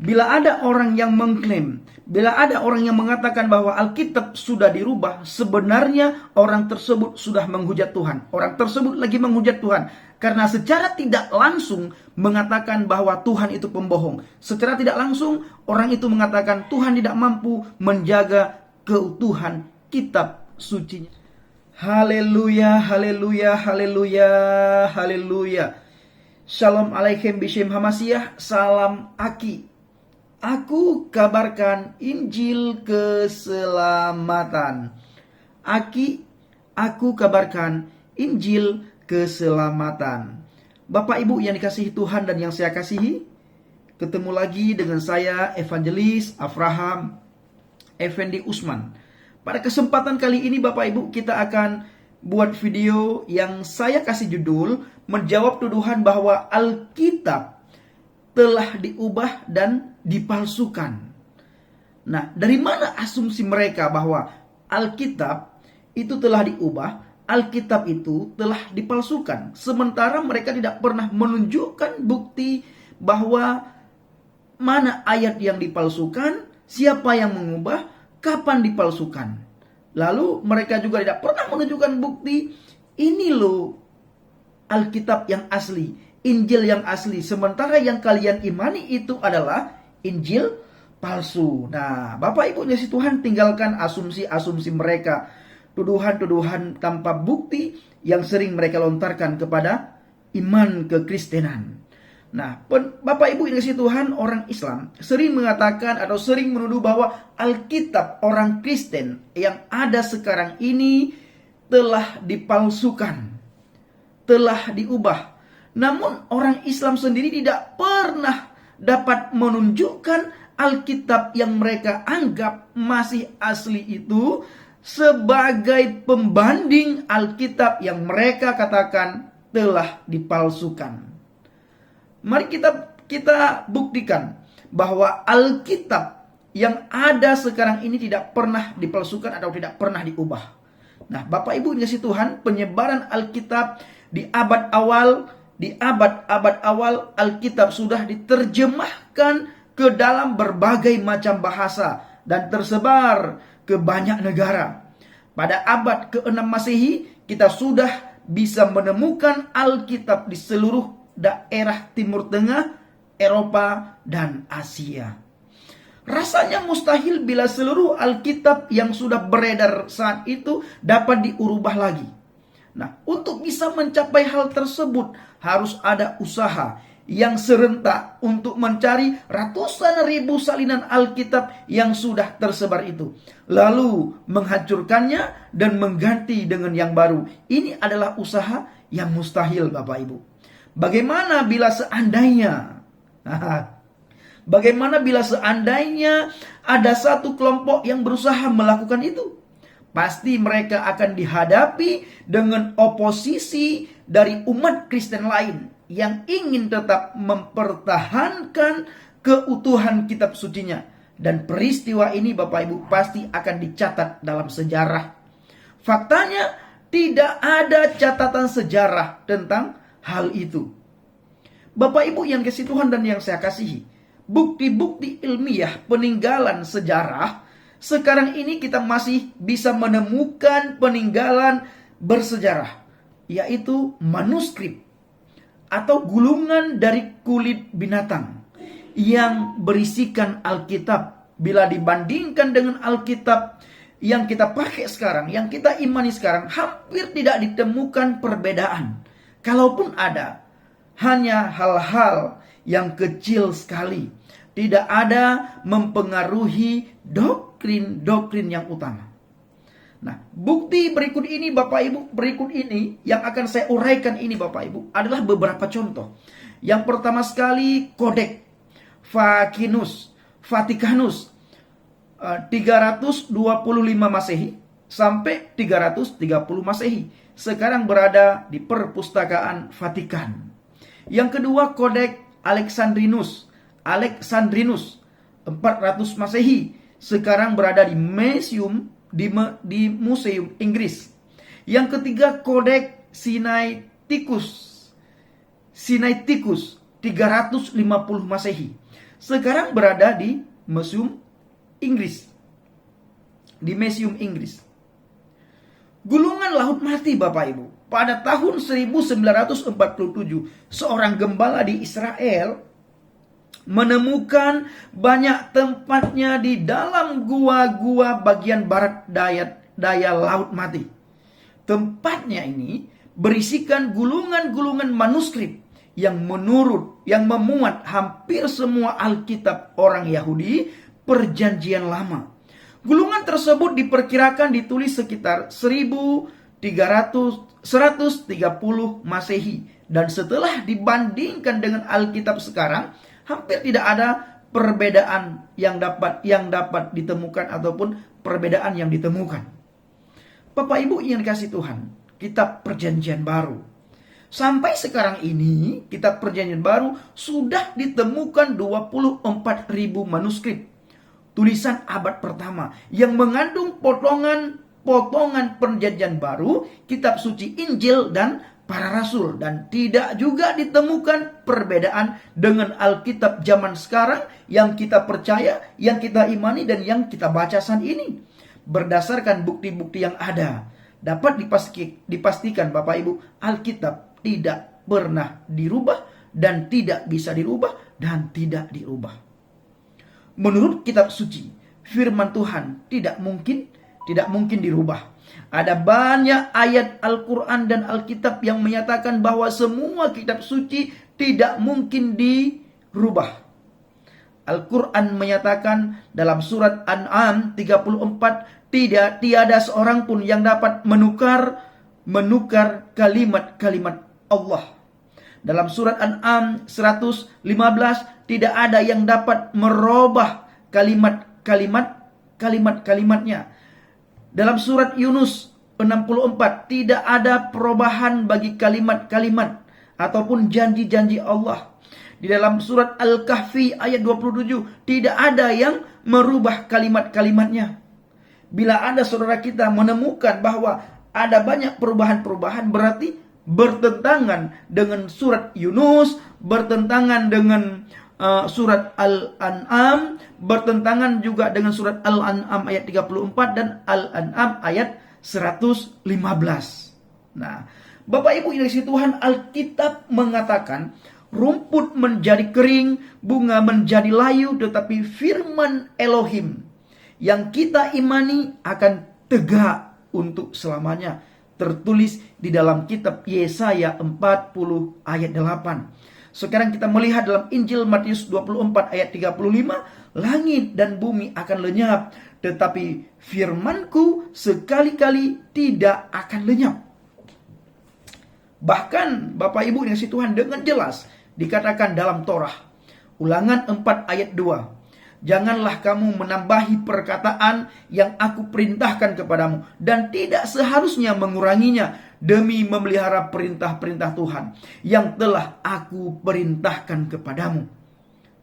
Bila ada orang yang mengklaim, bila ada orang yang mengatakan bahwa Alkitab sudah dirubah, sebenarnya orang tersebut sudah menghujat Tuhan. Orang tersebut lagi menghujat Tuhan. Karena secara tidak langsung mengatakan bahwa Tuhan itu pembohong. Secara tidak langsung orang itu mengatakan Tuhan tidak mampu menjaga keutuhan kitab sucinya. Haleluya, haleluya, haleluya, haleluya. Shalom alaikum bishem hamasiah, salam aki. Aku kabarkan Injil keselamatan. Aki, aku kabarkan Injil keselamatan. Bapak Ibu yang dikasihi Tuhan dan yang saya kasihi, ketemu lagi dengan saya Evangelis Avraham Effendi Usman. Pada kesempatan kali ini Bapak Ibu, kita akan buat video yang saya kasih judul menjawab tuduhan bahwa Alkitab telah diubah dan dipalsukan. Nah, dari mana asumsi mereka bahwa Alkitab itu telah diubah, Alkitab itu telah dipalsukan, sementara mereka tidak pernah menunjukkan bukti bahwa mana ayat yang dipalsukan, siapa yang mengubah, kapan dipalsukan. Lalu mereka juga tidak pernah menunjukkan bukti, ini loh Alkitab yang asli, Injil yang asli, sementara yang kalian imani itu adalah Injil palsu. Nah, Bapak Ibu kasih Tuhan, tinggalkan asumsi-asumsi mereka, tuduhan-tuduhan tanpa bukti yang sering mereka lontarkan kepada iman kekristenan. Nah, Bapak Ibu yang kasih Tuhan, orang Islam sering mengatakan atau sering menuduh bahwa Alkitab orang Kristen yang ada sekarang ini telah dipalsukan, telah diubah. Namun orang Islam sendiri tidak pernah dapat menunjukkan Alkitab yang mereka anggap masih asli itu sebagai pembanding Alkitab yang mereka katakan telah dipalsukan. Mari kita buktikan bahwa Alkitab yang ada sekarang ini tidak pernah dipalsukan atau tidak pernah diubah. Nah, Bapak Ibu yang kasih Tuhan, penyebaran Alkitab di abad-abad awal Alkitab sudah diterjemahkan ke dalam berbagai macam bahasa dan tersebar ke banyak negara. Pada abad ke-6 Masehi, kita sudah bisa menemukan Alkitab di seluruh daerah Timur Tengah, Eropa, dan Asia. Rasanya mustahil bila seluruh Alkitab yang sudah beredar saat itu dapat diubah lagi. Nah, untuk bisa mencapai hal tersebut harus ada usaha yang serentak untuk mencari ratusan ribu salinan Alkitab yang sudah tersebar itu, lalu menghancurkannya dan mengganti dengan yang baru. Ini adalah usaha yang mustahil, Bapak Ibu. Bagaimana bila seandainya ada satu kelompok yang berusaha melakukan itu? Pasti mereka akan dihadapi dengan oposisi dari umat Kristen lain yang ingin tetap mempertahankan keutuhan kitab sucinya. Dan peristiwa ini Bapak Ibu pasti akan dicatat dalam sejarah. Faktanya tidak ada catatan sejarah tentang hal itu. Bapak Ibu yang kasih Tuhan dan yang saya kasihi, bukti-bukti ilmiah peninggalan sejarah, sekarang ini kita masih bisa menemukan peninggalan bersejarah, yaitu manuskrip atau gulungan dari kulit binatang yang berisikan Alkitab. Bila dibandingkan dengan Alkitab yang kita pakai sekarang, yang kita imani sekarang, hampir tidak ditemukan perbedaan. Kalaupun ada, hanya hal-hal yang kecil sekali, tidak ada mempengaruhi doktrin yang utama. Nah, bukti berikut ini Bapak Ibu, yang akan saya uraikan ini Bapak Ibu adalah beberapa contoh. Yang pertama sekali, Kodeks Vatikanus 325 Masehi sampai 330 Masehi. Sekarang berada di Perpustakaan Vatikan. Yang kedua, Kodeks Alexandrinus 400 Masehi. Sekarang berada di Museum Inggris. Yang ketiga, Kodeks Sinaiticus 350 Masehi. sekarang berada di Museum Inggris. Di Museum Inggris. Gulungan laut mati, Bapak Ibu. Pada tahun 1947, seorang gembala di Israel menemukan banyak tempatnya di dalam gua-gua bagian barat daya laut mati. Tempatnya ini berisikan gulungan-gulungan manuskrip yang memuat hampir semua Alkitab orang Yahudi Perjanjian Lama. Gulungan tersebut diperkirakan ditulis sekitar 130 Masehi, dan setelah dibandingkan dengan Alkitab sekarang, hampir tidak ada perbedaan yang dapat ditemukan ataupun perbedaan yang ditemukan. Bapak Ibu yang dikasihi Tuhan, kitab Perjanjian Baru. Sampai sekarang ini, kitab Perjanjian Baru sudah ditemukan 24.000 manuskrip tulisan abad pertama yang mengandung potongan Perjanjian Baru, kitab suci Injil dan para rasul, dan tidak juga ditemukan perbedaan dengan Alkitab zaman sekarang yang kita percaya, yang kita imani, dan yang kita baca saat ini. Berdasarkan bukti-bukti yang ada, dapat dipastikan Bapak Ibu, Alkitab tidak pernah dirubah dan tidak bisa dirubah dan tidak dirubah. Menurut kitab suci, firman Tuhan tidak mungkin dirubah. Ada banyak ayat Al-Quran dan Alkitab yang menyatakan bahwa semua kitab suci tidak mungkin dirubah. Al-Quran menyatakan dalam surat An'am 34, tiada seorang pun yang dapat menukar kalimat-kalimat Allah. Dalam surat An'am 115, tidak ada yang dapat merubah kalimat-kalimatnya. Dalam surat Yunus 64, tidak ada perubahan bagi kalimat-kalimat ataupun janji-janji Allah. Di dalam surat Al-Kahfi ayat 27, tidak ada yang merubah kalimat-kalimatnya. Bila ada saudara kita menemukan bahwa ada banyak perubahan-perubahan, berarti bertentangan dengan surat Yunus, bertentangan dengan surat Al-An'am, bertentangan juga dengan surat Al-An'am ayat 34 dan Al-An'am ayat 115. Nah, Bapak Ibu yang dikasihi Tuhan, Alkitab mengatakan rumput menjadi kering, bunga menjadi layu, tetapi firman Elohim yang kita imani akan tegak untuk selamanya. Tertulis di dalam kitab Yesaya 40 ayat 8. Sekarang kita melihat dalam Injil Matius 24 ayat 35, langit dan bumi akan lenyap, tetapi firmanku sekali-kali tidak akan lenyap. Bahkan Bapak Ibu yang dikasihi Tuhan, dengan jelas dikatakan dalam Torah, Ulangan 4 ayat 2, janganlah kamu menambahi perkataan yang aku perintahkan kepadamu, dan tidak seharusnya menguranginya, demi memelihara perintah-perintah Tuhan yang telah aku perintahkan kepadamu.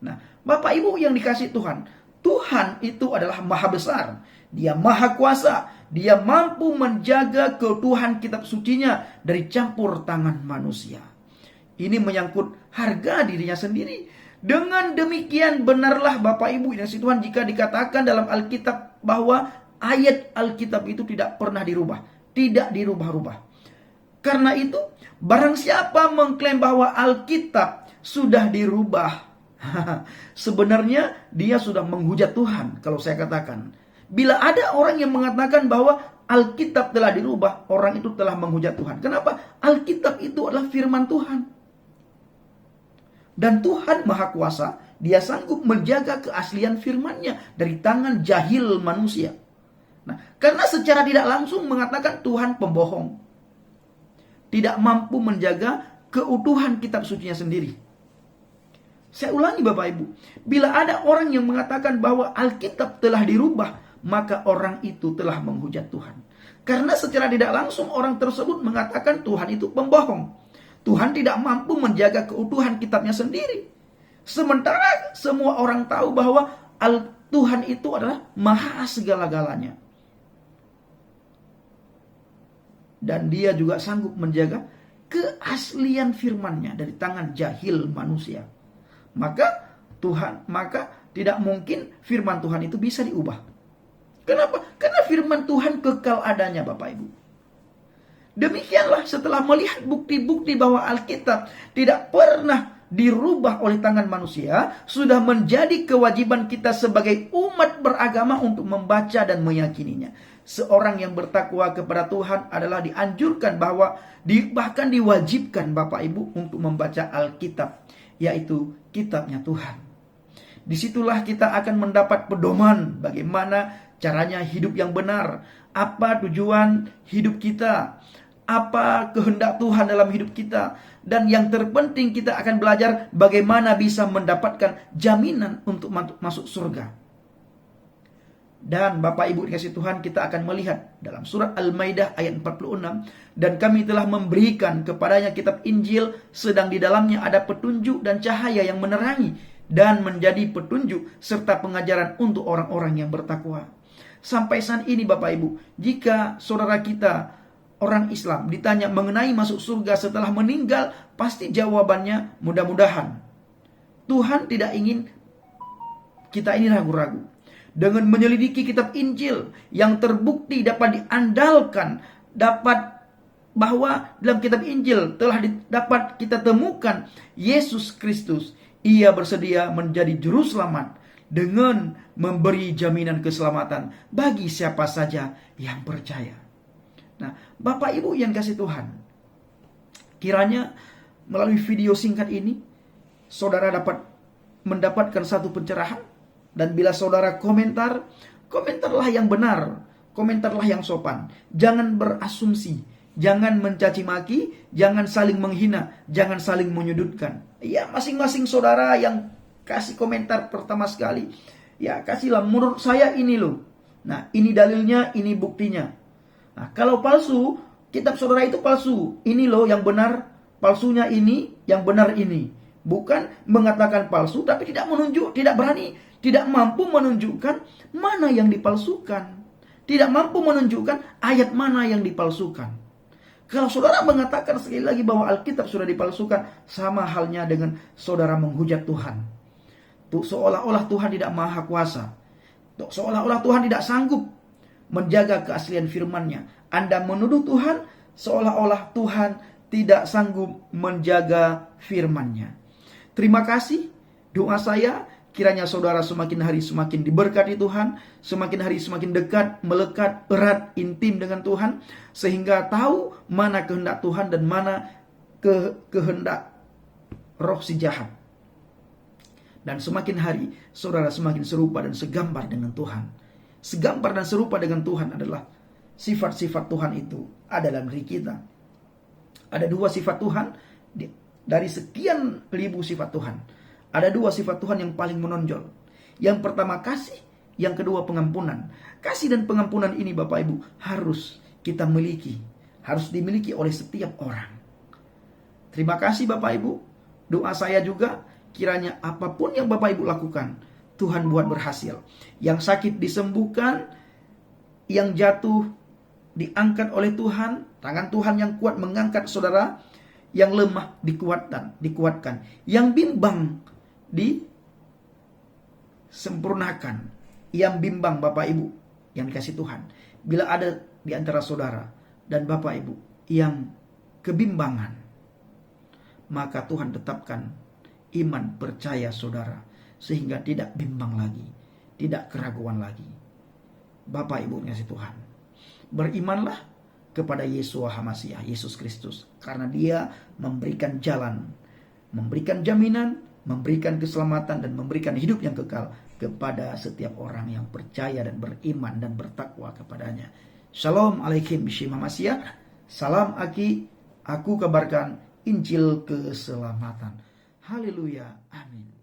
Nah, Bapak Ibu yang dikasihi Tuhan, Tuhan itu adalah maha besar. Dia maha kuasa. Dia mampu menjaga keutuhan kitab sucinya dari campur tangan manusia. Ini menyangkut harga dirinya sendiri. Dengan demikian benarlah Bapak Ibu yang dikasihi Tuhan jika dikatakan dalam Alkitab bahwa ayat Alkitab itu tidak pernah dirubah, tidak dirubah-rubah. Karena itu, barang siapa mengklaim bahwa Alkitab sudah dirubah, sebenarnya dia sudah menghujat Tuhan. Kalau saya katakan, bila ada orang yang mengatakan bahwa Alkitab telah dirubah, orang itu telah menghujat Tuhan. Kenapa? Alkitab itu adalah firman Tuhan. Dan Tuhan Maha Kuasa, Dia sanggup menjaga keaslian firman-Nya dari tangan jahil manusia. Nah, karena secara tidak langsung mengatakan Tuhan pembohong, tidak mampu menjaga keutuhan kitab sucinya sendiri. Saya ulangi Bapak Ibu, bila ada orang yang mengatakan bahwa Alkitab telah dirubah, maka orang itu telah menghujat Tuhan. Karena secara tidak langsung orang tersebut mengatakan Tuhan itu pembohong. Tuhan tidak mampu menjaga keutuhan kitabnya sendiri. Sementara semua orang tahu bahwa Tuhan itu adalah maha segala-galanya. Dan Dia juga sanggup menjaga keaslian firman-Nya dari tangan jahil manusia. Maka Tuhan, maka tidak mungkin firman Tuhan itu bisa diubah. Kenapa? Karena firman Tuhan kekal adanya, Bapak Ibu. Demikianlah setelah melihat bukti-bukti bahwa Alkitab tidak pernah dirubah oleh tangan manusia, sudah menjadi kewajiban kita sebagai umat beragama untuk membaca dan meyakininya. Seorang yang bertakwa kepada Tuhan adalah dianjurkan bahwa bahkan diwajibkan Bapak Ibu untuk membaca Alkitab, yaitu kitabnya Tuhan. Disitulah kita akan mendapat pedoman bagaimana caranya hidup yang benar, apa tujuan hidup kita, apa kehendak Tuhan dalam hidup kita. Dan yang terpenting kita akan belajar bagaimana bisa mendapatkan jaminan untuk masuk surga. Dan Bapak Ibu dikasih Tuhan, kita akan melihat dalam surat Al-Maidah ayat 46. Dan kami telah memberikan kepadanya kitab Injil, sedang di dalamnya ada petunjuk dan cahaya yang menerangi dan menjadi petunjuk serta pengajaran untuk orang-orang yang bertakwa. Sampai saat ini Bapak Ibu, jika saudara kita orang Islam ditanya mengenai masuk surga setelah meninggal, pasti jawabannya mudah-mudahan. Tuhan tidak ingin kita ini ragu-ragu. Dengan menyelidiki kitab Injil yang terbukti dapat diandalkan, dapat bahwa dalam kitab Injil telah dapat kita temukan Yesus Kristus. Ia bersedia menjadi juru selamat dengan memberi jaminan keselamatan bagi siapa saja yang percaya. Nah, Bapak Ibu yang kasih Tuhan, kiranya melalui video singkat ini, saudara dapat mendapatkan satu pencerahan. Dan bila saudara komentarlah yang benar, komentarlah yang sopan. Jangan berasumsi, jangan mencaci maki, jangan saling menghina, jangan saling menyudutkan. Ya, masing-masing saudara yang kasih komentar pertama sekali, ya kasihlah menurut saya ini loh. Nah, ini dalilnya, ini buktinya. Nah, kalau palsu, kitab saudara itu palsu. Ini loh yang benar, palsunya ini, yang benar ini. Bukan mengatakan palsu, tapi tidak berani, tidak mampu menunjukkan mana yang dipalsukan. Tidak mampu menunjukkan ayat mana yang dipalsukan. Kalau saudara mengatakan sekali lagi bahwa Alkitab sudah dipalsukan, sama halnya dengan saudara menghujat Tuhan. Seolah-olah Tuhan tidak maha kuasa. Seolah-olah Tuhan tidak sanggup menjaga keaslian firman-Nya. Anda menuduh Tuhan seolah-olah Tuhan tidak sanggup menjaga firman-Nya. Terima kasih. Doa saya kiranya saudara semakin hari semakin diberkati Tuhan, semakin hari semakin dekat, melekat, erat, intim dengan Tuhan, sehingga tahu mana kehendak Tuhan dan mana kehendak roh si jahat. Dan semakin hari saudara semakin serupa dan segambar dengan Tuhan. Segambar dan serupa dengan Tuhan adalah sifat-sifat Tuhan itu ada dalam diri kita. Ada dua sifat Tuhan dari sekian ribu sifat Tuhan. Ada dua sifat Tuhan yang paling menonjol. Yang pertama kasih, yang kedua pengampunan. Kasih dan pengampunan ini Bapak Ibu harus kita miliki. Harus dimiliki oleh setiap orang. Terima kasih Bapak Ibu. Doa saya juga kiranya apapun yang Bapak Ibu lakukan, Tuhan buat berhasil. Yang sakit disembuhkan, yang jatuh diangkat oleh Tuhan, tangan Tuhan yang kuat mengangkat saudara, yang lemah dikuatkan, yang bimbang disempurnakan, yang bimbang Bapak Ibu yang dikasih Tuhan. Bila ada di antara saudara dan Bapak Ibu yang kebimbangan, maka Tuhan tetapkan iman percaya saudara sehingga tidak bimbang lagi, tidak keraguan lagi. Bapak Ibu dikasih Tuhan, berimanlah kepada Yeshua HaMashiach, Yesus Kristus, karena Dia memberikan jalan, memberikan jaminan, memberikan keselamatan, dan memberikan hidup yang kekal kepada setiap orang yang percaya dan beriman dan bertakwa kepadanya. Shalom alaikum Bishim HaMashiach. Salam Aki, aku kabarkan Injil keselamatan. Haleluya, amin.